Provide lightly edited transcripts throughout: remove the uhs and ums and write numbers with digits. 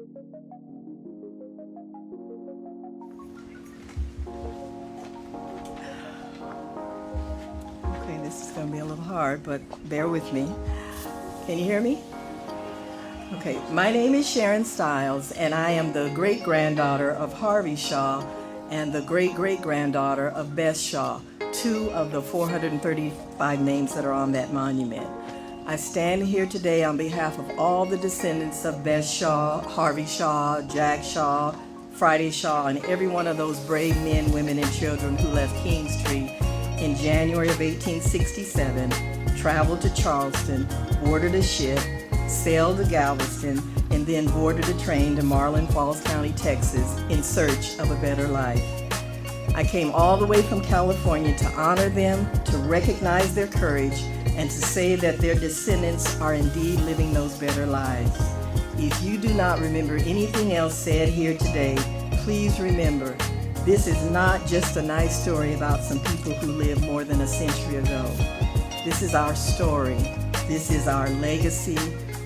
Okay, this is going to be a little hard, but bear with me. Can you hear me? Okay, my name is Sharon Styles, and I am the great-granddaughter of Harvey Shaw and the great-great-granddaughter of Bess Shaw, two of the 435 names that are on that monument. I stand here today on behalf of all the descendants of Bess Shaw, Harvey Shaw, Jack Shaw, Friday Shaw, and every one of those brave men, women, and children who left Kingstree in January of 1867, traveled to Charleston, boarded a ship, sailed to Galveston, and then boarded a train to Marlin Falls County, Texas, in search of a better life. I came all the way from California to honor them, to recognize their courage, and to say that their descendants are indeed living those better lives. If you do not remember anything else said here today, please remember, this is not just a nice story about some people who lived more than a century ago. This is our story. This is our legacy.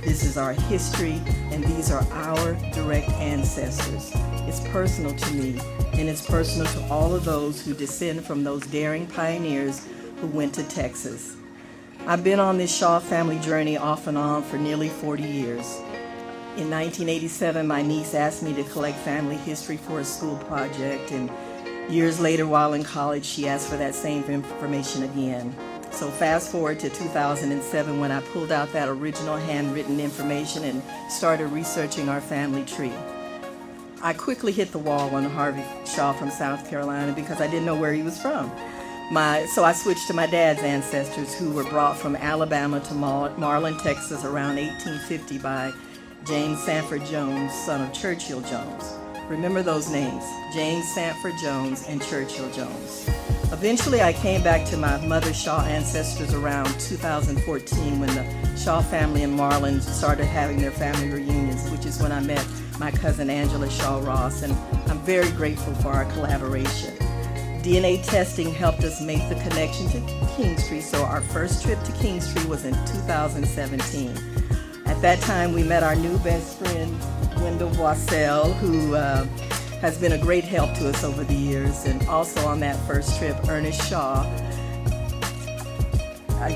This is our history, and these are our direct ancestors. It's personal to me, and it's personal to all of those who descend from those daring pioneers who went to Texas. I've been on this Shaw family journey off and on for nearly 40 years. In 1987, my niece asked me to collect family history for a school project, and years later, while in college, she asked for that same information again. So fast forward to 2007 when I pulled out that original handwritten information and started researching our family tree. I quickly hit the wall on Harvey Shaw from South Carolina because I didn't know where he was from. So I switched to my dad's ancestors, who were brought from Alabama to Marlin, Texas around 1850 by James Sanford Jones, son of Churchill Jones. Remember those names, James Sanford Jones and Churchill Jones. Eventually, I came back to my mother's Shaw ancestors around 2014 when the Shaw family in Marlin started having their family reunions, which is when I met my cousin Angela Shaw Ross, and I'm very grateful for our collaboration. DNA testing helped us make the connection to Kingstree, so our first trip to Kingstree was in 2017. At that time, we met our new best friend, Wendell Boissel, who has been a great help to us over the years. And also on that first trip, Ernest Shaw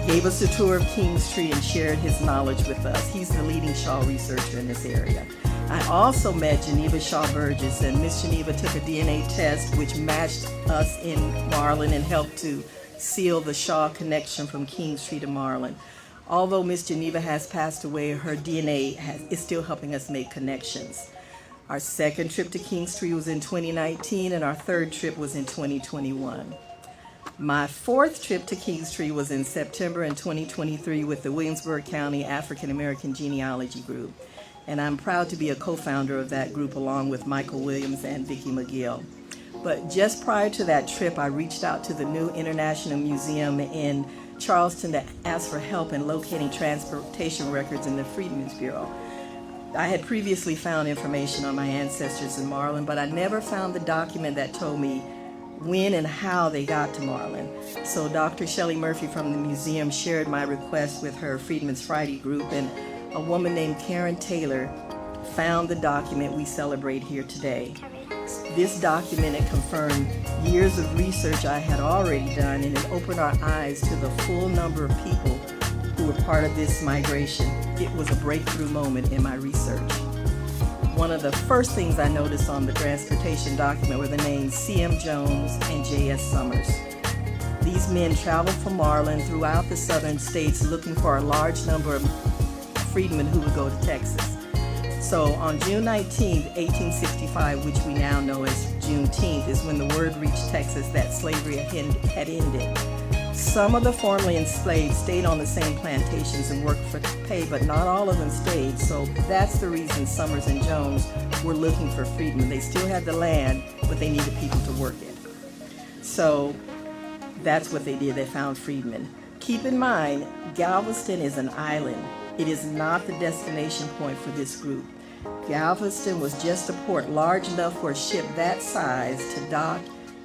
gave us a tour of Kingstree and shared his knowledge with us. He's the leading Shaw researcher in this area. I also met Geneva Shaw Burgess, and Miss Geneva took a DNA test which matched us in Marlin and helped to seal the Shaw connection from Kingstree to Marlin. Although Miss Geneva has passed away, her DNA is still helping us make connections. Our second trip to Kingstree was in 2019, and our third trip was in 2021. My fourth trip to Kingstree was in September in 2023 with the Williamsburg County African American Genealogy Group, and I'm proud to be a co-founder of that group along with Michael Williams and Vicki McGill. But just prior to that trip, I reached out to the new International Museum in Charleston to ask for help in locating transportation records in the Freedmen's Bureau. I had previously found information on my ancestors in Marlin, but I never found the document that told me when and how they got to Marlin. So Dr. Shelley Murphy from the museum shared my request with her Freedmen's Friday group, and a woman named Karen Taylor found the document we celebrate here today. This document had confirmed years of research I had already done, and it opened our eyes to the full number of people who were part of this migration. It was a breakthrough moment in my research. One of the first things I noticed on the transportation document were the names C.M. Jones and J.S. Summers. These men traveled from Marlin throughout the southern states looking for a large number of freedmen who would go to Texas. So on June 19, 1865, which we now know as Juneteenth, is when the word reached Texas that slavery had ended. Some of the formerly enslaved stayed on the same plantations and worked for pay, but not all of them stayed. So that's the reason Summers and Jones were looking for freedmen. They still had the land, but they needed people to work it. So that's what they did. They found freedmen. Keep in mind, Galveston is an island. It is not the destination point for this group. Galveston was just a port large enough for a ship that size to dock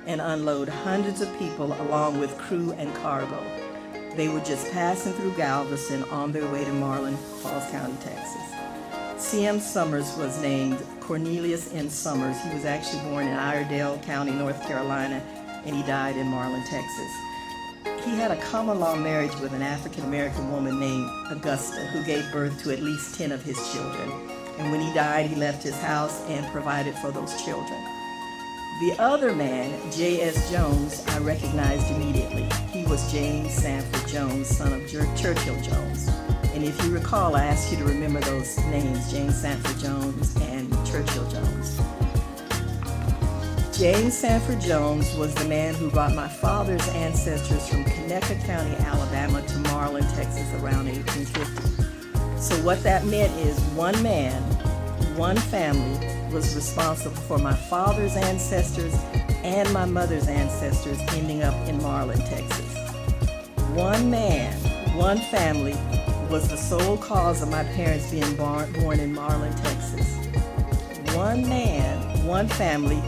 and unload hundreds of people along with crew and cargo. They were just passing through Galveston on their way to Marlin Falls County, Texas. C.M. Summers was named Cornelius N. Summers. He was actually born in Iredell County, North Carolina, and he died in Marlin, Texas. He had a common law marriage with an African-American woman named Augusta, who gave birth to at least 10 of his children. And when he died, he left his house and provided for those children. The other man, J.S. Jones, I recognized immediately. He was James Sanford Jones, son of Churchill Jones. And if you recall, I asked you to remember those names, James Sanford Jones and Churchill Jones. James Sanford Jones was the man who brought my father's ancestors from Conecuh County, Alabama to Marlin, Texas around 1850. So what that meant is one man, one family was responsible for my father's ancestors and my mother's ancestors ending up in Marlin, Texas. One man, one family was the sole cause of my parents being born in Marlin, Texas. One man, one family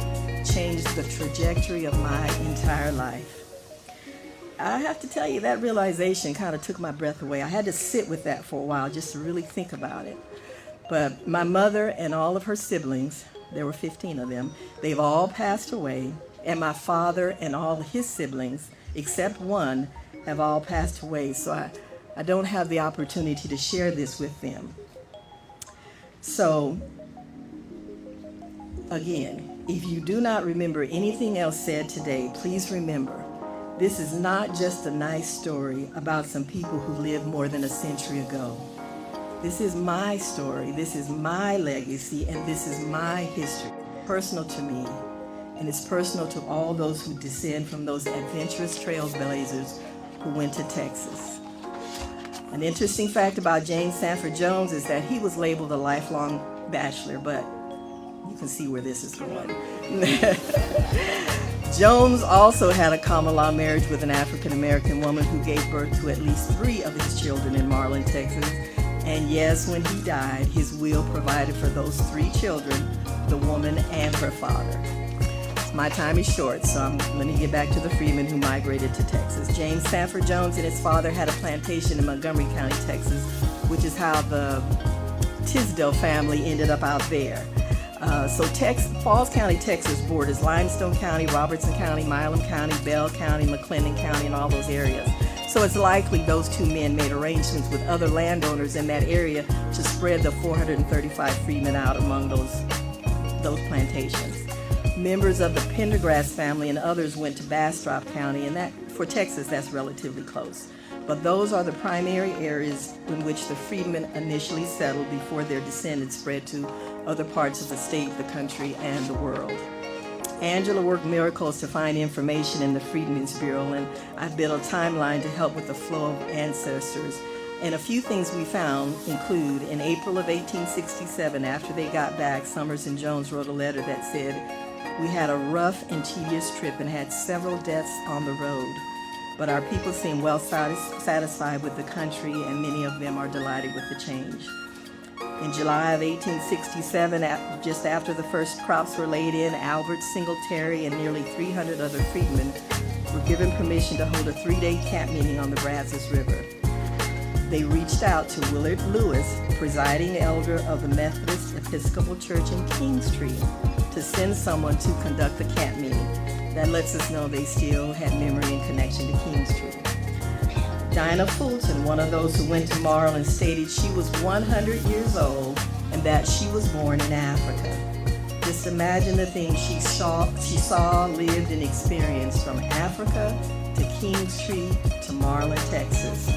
changed the trajectory of my entire life. I have to tell you, that realization kind of took my breath away. I had to sit with that for a while just to really think about it. But my mother and all of her siblings, there were 15 of them, they've all passed away, and my father and all his siblings, except one, have all passed away. So I don't have the opportunity to share this with them. So, again, if you do not remember anything else said today, please remember, this is not just a nice story about some people who lived more than a century ago. This is my story, this is my legacy, and this is my history. Personal to me, and it's personal to all those who descend from those adventurous trailblazers who went to Texas. An interesting fact about James Sanford Jones is that he was labeled a lifelong bachelor, but you can see where this is going. Jones also had a common law marriage with an African-American woman who gave birth to at least 3 of his children in Marlin, Texas. And yes, when he died, his will provided for those 3 children, the woman and her father. My time is short, so let me get back to the Freedmen who migrated to Texas. James Sanford Jones and his father had a plantation in Montgomery County, Texas, which is how the Tisdale family ended up out there. Falls County, Texas borders Limestone County, Robertson County, Milam County, Bell County, McLennan County, and all those areas. So it's likely those 2 men made arrangements with other landowners in that area to spread the 435 freedmen out among those plantations. Members of the Pendergrass family and others went to Bastrop County, and that, for Texas, that's relatively close. But those are the primary areas in which the freedmen initially settled before their descendants spread to other parts of the state, the country, and the world. Angela worked miracles to find information in the Freedmen's Bureau, and I built a timeline to help with the flow of ancestors. And a few things we found include, in April of 1867, after they got back, Summers and Jones wrote a letter that said, "We had a rough and tedious trip and had several deaths on the road. But our people seem well satisfied with the country, and many of them are delighted with the change." In July of 1867, just after the first crops were laid in, Albert Singletary and nearly 300 other freedmen were given permission to hold a 3-day camp meeting on the Brazos River. They reached out to Willard Lewis, presiding elder of the Methodist Episcopal Church in Kingstree, to send someone to conduct the camp meeting. That lets us know they still had memory and connection to Kingstree. Dinah Fulton, one of those who went to Marlin, stated she was 100 years old and that she was born in Africa. Just imagine the things she saw, lived, and experienced from Africa to Kingstree to Marlin, Texas.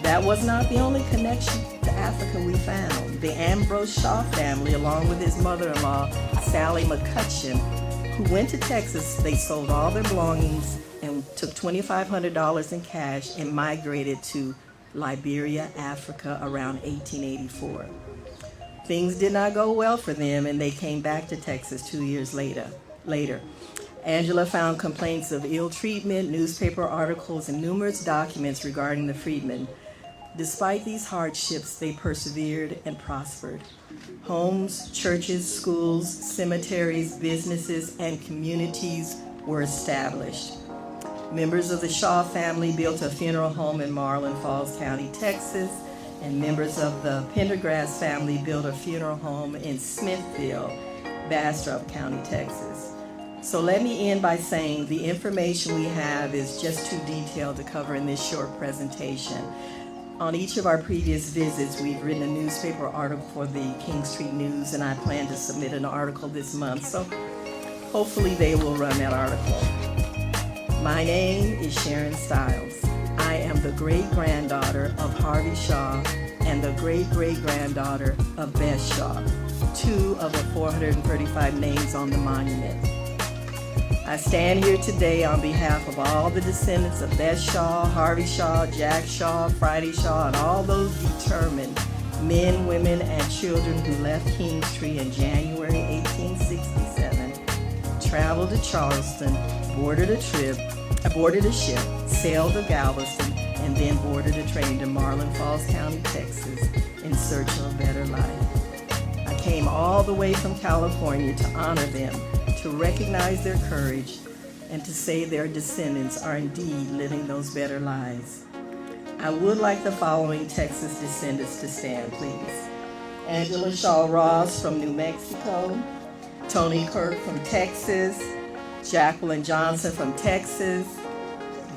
That was not the only connection to Africa we found. The Ambrose Shaw family, along with his mother-in-law, Sally McCutcheon, who went to Texas, they sold all their belongings and took $2,500 in cash and migrated to Liberia, Africa around 1884. Things did not go well for them, and they came back to Texas 2 years later. Angela found complaints of ill treatment, newspaper articles, and numerous documents regarding the freedmen. Despite these hardships, they persevered and prospered. Homes, churches, schools, cemeteries, businesses, and communities were established. Members of the Shaw family built a funeral home in Marlin Falls County, Texas, and members of the Pendergrass family built a funeral home in Smithville, Bastrop County, Texas. So let me end by saying the information we have is just too detailed to cover in this short presentation. On each of our previous visits, we've written a newspaper article for the Kingstree News, and I plan to submit an article this month, so hopefully they will run that article. My name is Sharon Styles. I am the great-granddaughter of Harvey Shaw and the great-great-granddaughter of Bess Shaw, 2 of the 435 names on the monument. I stand here today on behalf of all the descendants of Bess Shaw, Harvey Shaw, Jack Shaw, Friday Shaw, and all those determined men, women, and children who left Kingstree in January 1867, traveled to Charleston, boarded a ship, sailed to Galveston, and then boarded a train to Marlin Falls County, Texas, in search of a better life. I came all the way from California to honor them, to recognize their courage, and to say their descendants are indeed living those better lives. I would like the following Texas descendants to stand, please. Angela Shaw Ross from New Mexico, Tony Kirk from Texas, Jacqueline Johnson from Texas,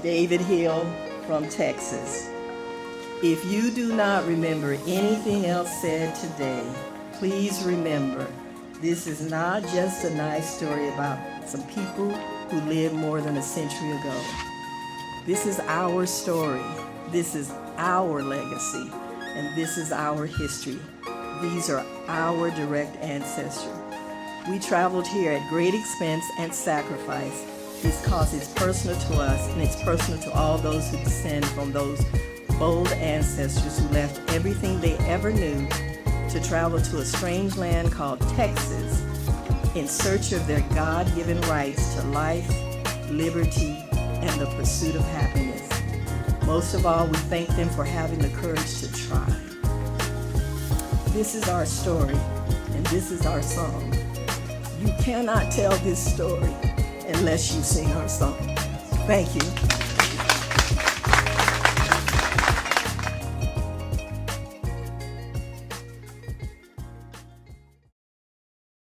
David Hill from Texas. If you do not remember anything else said today, please remember this is not just a nice story about some people who lived more than a century ago. This is our story. This is our legacy. And this is our history. These are our direct ancestors. We traveled here at great expense and sacrifice because it's personal to us and it's personal to all those who descend from those bold ancestors who left everything they ever knew to travel to a strange land called Texas in search of their God-given rights to life, liberty, and the pursuit of happiness. Most of all, we thank them for having the courage to try. This is our story, and this is our song. You cannot tell this story unless you sing our song. Thank you.